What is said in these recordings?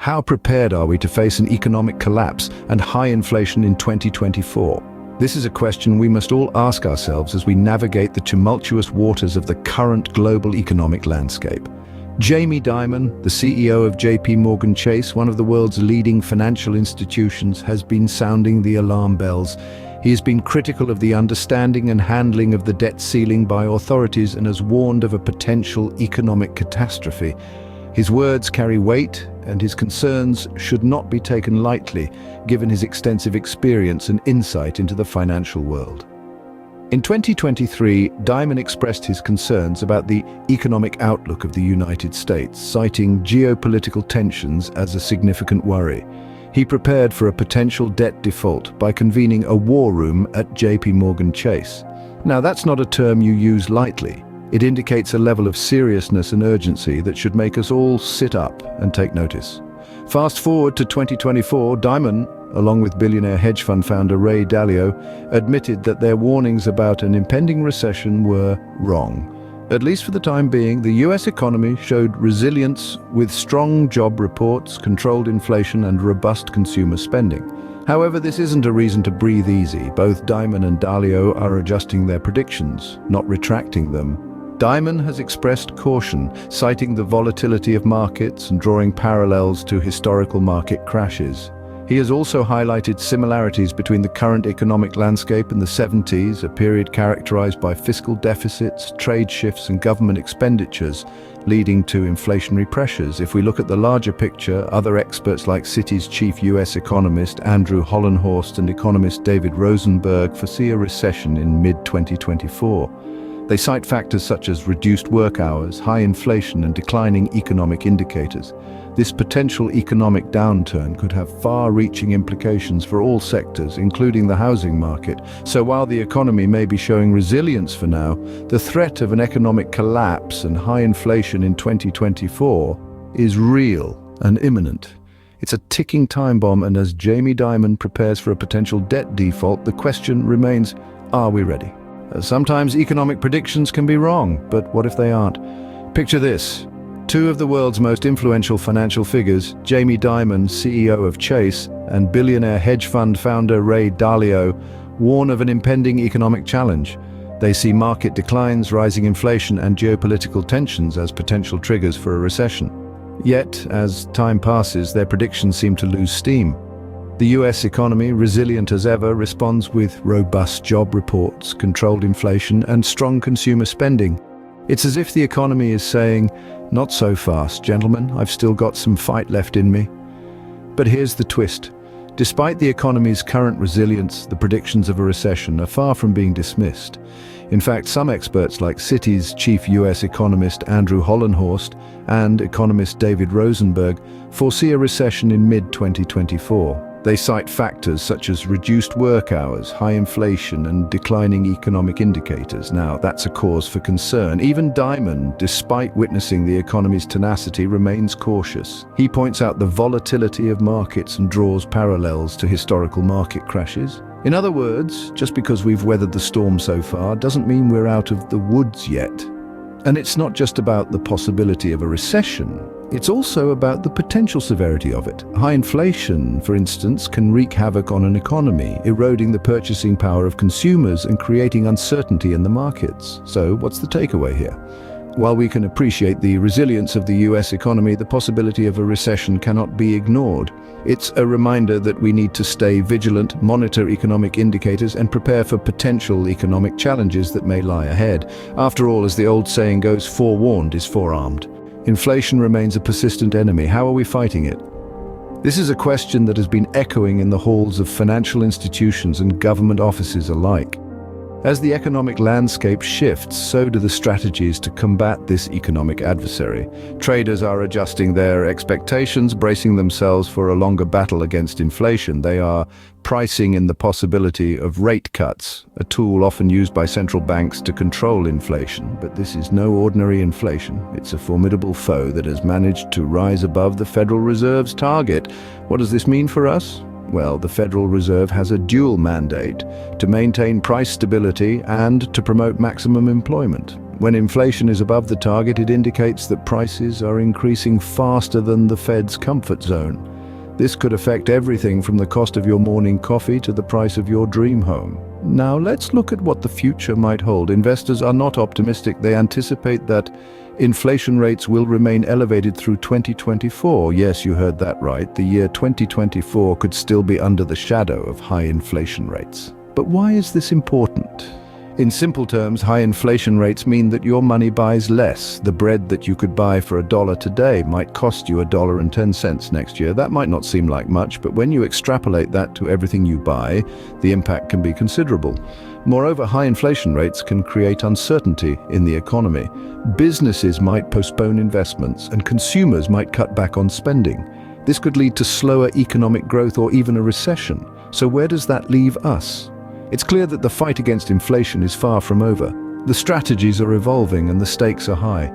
How prepared are we to face an economic collapse and high inflation in 2024? This is a question we must all ask ourselves as we navigate the tumultuous waters of the current global economic landscape. Jamie Dimon, the CEO of JPMorgan Chase, one of the world's leading financial institutions, has been sounding the alarm bells. He has been critical of the understanding and handling of the debt ceiling by authorities and has warned of a potential economic catastrophe. His words carry weight, and his concerns should not be taken lightly, given his extensive experience and insight into the financial world. In 2023, Dimon expressed his concerns about the economic outlook of the United States, citing geopolitical tensions as a significant worry. He prepared for a potential debt default by convening a war room at JPMorgan Chase. Now, that's not a term you use lightly. It indicates a level of seriousness and urgency that should make us all sit up and take notice. Fast forward to 2024, Dimon, along with billionaire hedge fund founder Ray Dalio, admitted that their warnings about an impending recession were wrong. At least for the time being, the US economy showed resilience with strong job reports, controlled inflation, and robust consumer spending. However, this isn't a reason to breathe easy. Both Dimon and Dalio are adjusting their predictions, not retracting them. Dimon has expressed caution, citing the volatility of markets and drawing parallels to historical market crashes. He has also highlighted similarities between the current economic landscape and the 70s, a period characterized by fiscal deficits, trade shifts, and government expenditures, leading to inflationary pressures. If we look at the larger picture, other experts like Citi's chief US economist Andrew Hollenhorst and economist David Rosenberg foresee a recession in mid-2024. They cite factors such as reduced work hours, high inflation, and declining economic indicators. This potential economic downturn could have far-reaching implications for all sectors, including the housing market. So while the economy may be showing resilience for now, the threat of an economic collapse and high inflation in 2024 is real and imminent. It's a ticking time bomb, and as Jamie Dimon prepares for a potential debt default, the question remains, are we ready? Sometimes economic predictions can be wrong, but what if they aren't? Picture this. Two of the world's most influential financial figures, Jamie Dimon, CEO of Chase, and billionaire hedge fund founder Ray Dalio, warn of an impending economic challenge. They see market declines, rising inflation, and geopolitical tensions as potential triggers for a recession. Yet, as time passes, their predictions seem to lose steam. The US economy, resilient as ever, responds with robust job reports, controlled inflation, and strong consumer spending. It's as if the economy is saying, "Not so fast, gentlemen, I've still got some fight left in me." But here's the twist. Despite the economy's current resilience, the predictions of a recession are far from being dismissed. In fact, some experts like Citi's chief US economist Andrew Hollenhorst and economist David Rosenberg foresee a recession in mid-2024. They cite factors such as reduced work hours, high inflation, and declining economic indicators. Now, that's a cause for concern. Even Dimon, despite witnessing the economy's tenacity, remains cautious. He points out the volatility of markets and draws parallels to historical market crashes. In other words, just because we've weathered the storm so far doesn't mean we're out of the woods yet. And it's not just about the possibility of a recession. It's also about the potential severity of it. High inflation, for instance, can wreak havoc on an economy, eroding the purchasing power of consumers and creating uncertainty in the markets. So, what's the takeaway here? While we can appreciate the resilience of the US economy, the possibility of a recession cannot be ignored. It's a reminder that we need to stay vigilant, monitor economic indicators, and prepare for potential economic challenges that may lie ahead. After all, as the old saying goes, forewarned is forearmed. Inflation remains a persistent enemy. How are we fighting it? This is a question that has been echoing in the halls of financial institutions and government offices alike. As the economic landscape shifts, so do the strategies to combat this economic adversary. Traders are adjusting their expectations, bracing themselves for a longer battle against inflation. They are pricing in the possibility of rate cuts, a tool often used by central banks to control inflation. But this is no ordinary inflation. It's a formidable foe that has managed to rise above the Federal Reserve's target. What does this mean for us? Well, the Federal Reserve has a dual mandate: to maintain price stability and to promote maximum employment. When inflation is above the target, it indicates that prices are increasing faster than the Fed's comfort zone. This could affect everything from the cost of your morning coffee to the price of your dream home. Now let's look at what the future might hold. Investors are not optimistic. They anticipate that inflation rates will remain elevated through 2024. Yes, you heard that right. The year 2024 could still be under the shadow of high inflation rates. But why is this important? In simple terms, high inflation rates mean that your money buys less. The bread that you could buy for $1 today might cost you $1.10 next year. That might not seem like much, but when you extrapolate that to everything you buy, the impact can be considerable. Moreover, high inflation rates can create uncertainty in the economy. Businesses might postpone investments, and consumers might cut back on spending. This could lead to slower economic growth or even a recession. So where does that leave us? It's clear that the fight against inflation is far from over. The strategies are evolving and the stakes are high.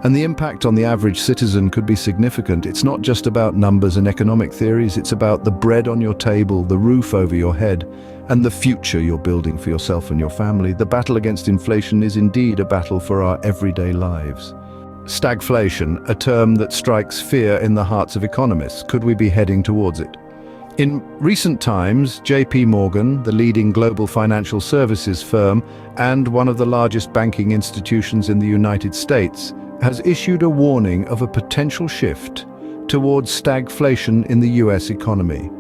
And the impact on the average citizen could be significant. It's not just about numbers and economic theories, it's about the bread on your table, the roof over your head, and the future you're building for yourself and your family. The battle against inflation is indeed a battle for our everyday lives. Stagflation, a term that strikes fear in the hearts of economists. Could we be heading towards it? In recent times, JPMorgan, the leading global financial services firm and one of the largest banking institutions in the United States, has issued a warning of a potential shift towards stagflation in the US economy.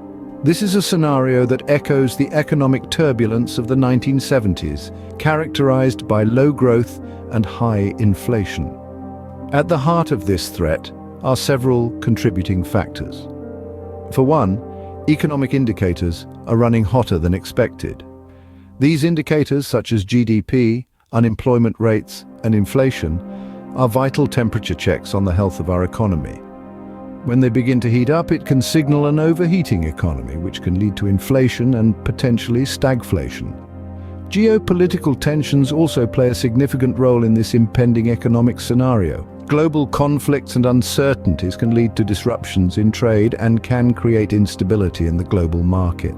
This is a scenario that echoes the economic turbulence of the 1970s, characterized by low growth and high inflation. At the heart of this threat are several contributing factors. For one, economic indicators are running hotter than expected. These indicators, such as GDP, unemployment rates, and inflation, are vital temperature checks on the health of our economy. When they begin to heat up, it can signal an overheating economy, which can lead to inflation and potentially stagflation. Geopolitical tensions also play a significant role in this impending economic scenario. Global conflicts and uncertainties can lead to disruptions in trade and can create instability in the global market.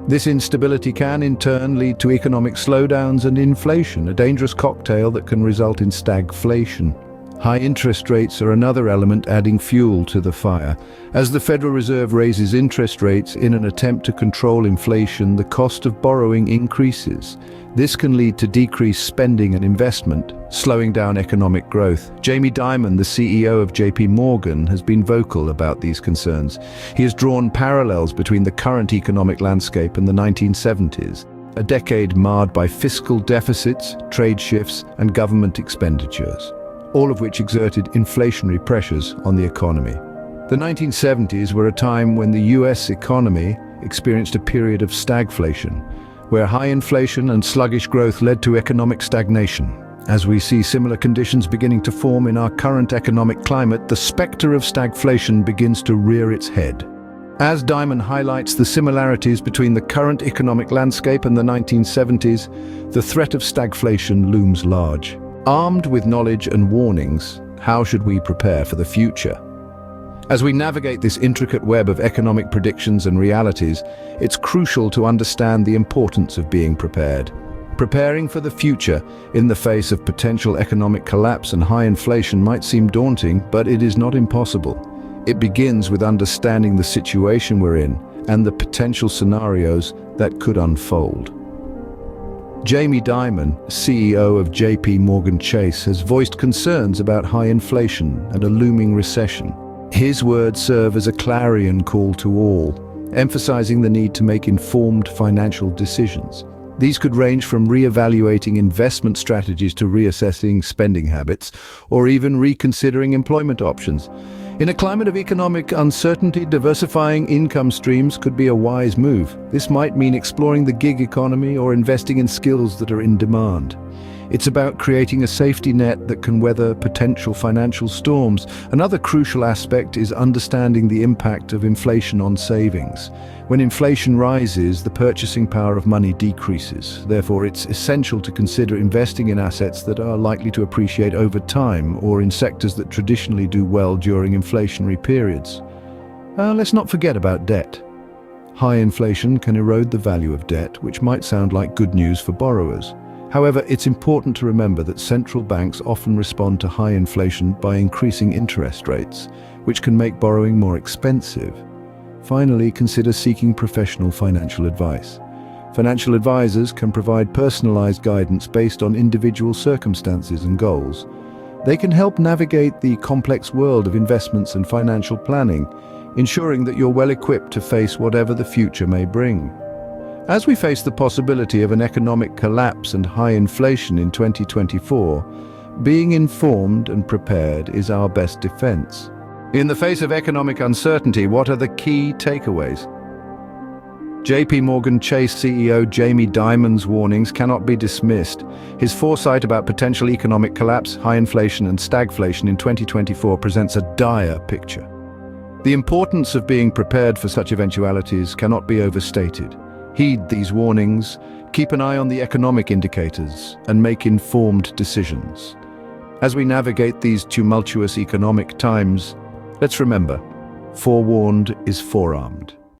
This instability can, in turn, lead to economic slowdowns and inflation, a dangerous cocktail that can result in stagflation. High interest rates are another element adding fuel to the fire. As the Federal Reserve raises interest rates in an attempt to control inflation, the cost of borrowing increases. This can lead to decreased spending and investment, slowing down economic growth. Jamie Dimon, the CEO of JPMorgan, has been vocal about these concerns. He has drawn parallels between the current economic landscape and the 1970s, a decade marred by fiscal deficits, trade shifts, and government expenditures, all of which exerted inflationary pressures on the economy. The 1970s were a time when the US economy experienced a period of stagflation, where high inflation and sluggish growth led to economic stagnation. As we see similar conditions beginning to form in our current economic climate, the specter of stagflation begins to rear its head. As Dimon highlights the similarities between the current economic landscape and the 1970s, the threat of stagflation looms large. Armed with knowledge and warnings, how should we prepare for the future? As we navigate this intricate web of economic predictions and realities, it's crucial to understand the importance of being prepared. Preparing for the future in the face of potential economic collapse and high inflation might seem daunting, but it is not impossible. It begins with understanding the situation we're in and the potential scenarios that could unfold. Jamie Dimon, CEO of JPMorgan Chase, has voiced concerns about high inflation and a looming recession. His words serve as a clarion call to all, emphasizing the need to make informed financial decisions. These could range from re-evaluating investment strategies to reassessing spending habits, or even reconsidering employment options. In a climate of economic uncertainty, diversifying income streams could be a wise move. This might mean exploring the gig economy or investing in skills that are in demand. It's about creating a safety net that can weather potential financial storms. Another crucial aspect is understanding the impact of inflation on savings. When inflation rises, the purchasing power of money decreases. Therefore, it's essential to consider investing in assets that are likely to appreciate over time or in sectors that traditionally do well during inflationary periods. Let's not forget about debt. High inflation can erode the value of debt, which might sound like good news for borrowers. However, it's important to remember that central banks often respond to high inflation by increasing interest rates, which can make borrowing more expensive. Finally, consider seeking professional financial advice. Financial advisors can provide personalized guidance based on individual circumstances and goals. They can help navigate the complex world of investments and financial planning, ensuring that you're well equipped to face whatever the future may bring. As we face the possibility of an economic collapse and high inflation in 2024, being informed and prepared is our best defense. In the face of economic uncertainty, what are the key takeaways? JPMorgan Chase CEO Jamie Dimon's warnings cannot be dismissed. His foresight about potential economic collapse, high inflation and stagflation in 2024 presents a dire picture. The importance of being prepared for such eventualities cannot be overstated. Heed these warnings, keep an eye on the economic indicators, and make informed decisions. As we navigate these tumultuous economic times, let's remember, forewarned is forearmed.